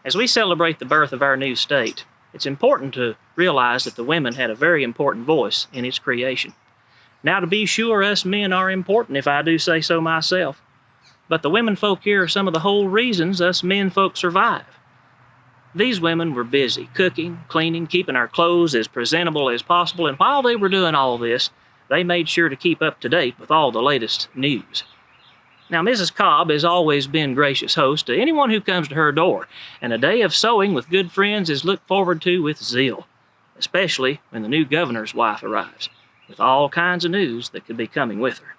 As we celebrate the birth of our new state, it's important to realize that the women had a very important voice in its creation. Now, to be sure, us men are important, if I do say so myself. But the women folk here are some of the whole reasons us men folk survive. These women were busy cooking, cleaning, keeping our clothes as presentable as possible, and while they were doing all this, they made sure to keep up to date with all the latest news. Now, Mrs. Cobb has always been gracious host to anyone who comes to her door, and a day of sewing with good friends is looked forward to with zeal, especially when the new governor's wife arrives, with all kinds of news that could be coming with her.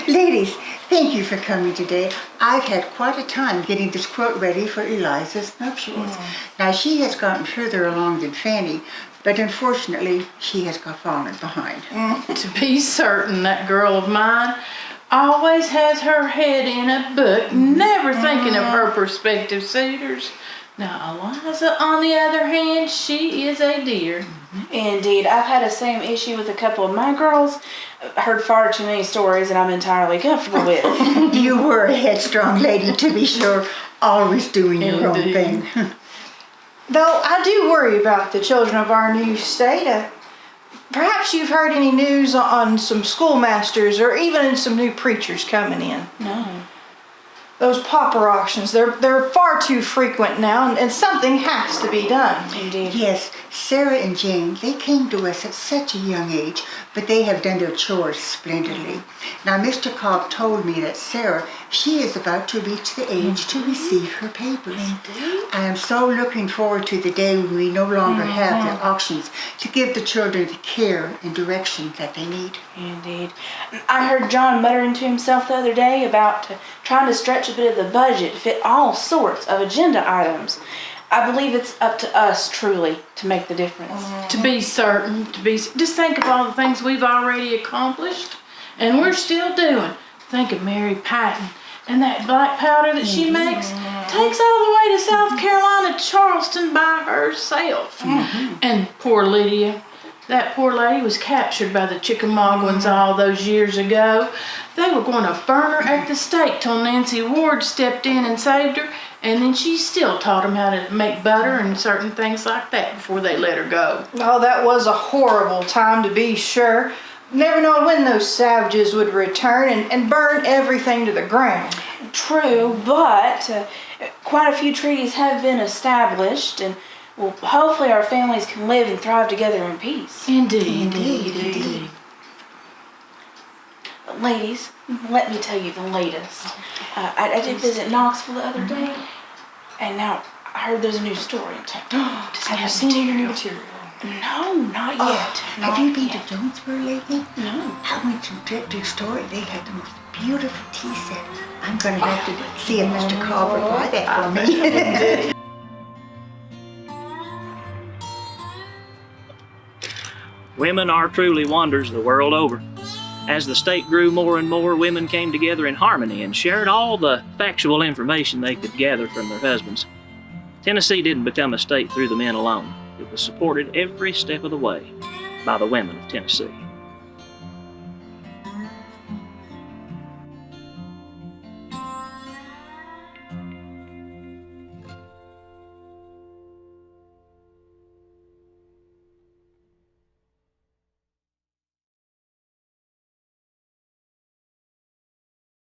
Ladies, thank you for coming today. I've had quite a time getting this quilt ready for Eliza's nuptials. Now, she has gotten further along than Fanny, but unfortunately, she has fallen behind. To be certain, that girl of mine always has her head in a book, never thinking of her prospective suitors. Now, Eliza, on the other hand, she is a dear. Indeed, I've had the same issue with a couple of my girls. Heard far too many stories that I'm entirely comfortable with. You were a headstrong lady, to be sure, always doing your own thing. Though I do worry about the children of our new state. Perhaps you've heard any news on some schoolmasters or even some new preachers coming in. No. Those pauper auctions, they're far too frequent now, and something has to be done. Indeed. Yes, Sarah and Jane, they came to us at such a young age, but they have done their chores splendidly. Now, Mr. Cobb told me that Sarah, she is about to reach the age to receive her papers. Indeed. I am so looking forward to the day when we no longer have the auctions to give the children the care and direction that they need. Indeed. I heard John muttering to himself the other day about trying to stretch a bit of the budget to fit all sorts of agenda items. I believe it's up to us, truly, to make the difference. To be certain, just think of all the things we've already accomplished, and we're still doing. Think of Mary Patton, and that black powder that she makes takes all the way to South Carolina, Charleston by herself. And poor Lydia, that poor lady was captured by the Chickamauguans all those years ago. They were going to burn her at the stake till Nancy Ward stepped in and saved her, and then she still taught them how to make butter and certain things like that before they let her go. Oh, that was a horrible time, to be sure. Never know when those savages would return and burn everything to the ground. True, but quite a few treaties have been established, and well, hopefully our families can live and thrive together in peace. Indeed. Ladies, let me tell you the latest. I did visit Knoxville the other day, and now I heard there's a new story in town. Have you seen any new material? No, not yet. Have you been to Jonesboro lately? No. I went to their store. They had the most beautiful tea set. I'm going to have to see if Mr. Cobb will buy that for me. Women are truly wonders the world over. As the state grew more and more, women came together in harmony and shared all the factual information they could gather from their husbands. Tennessee didn't become a state through the men alone. It was supported every step of the way by the women of Tennessee.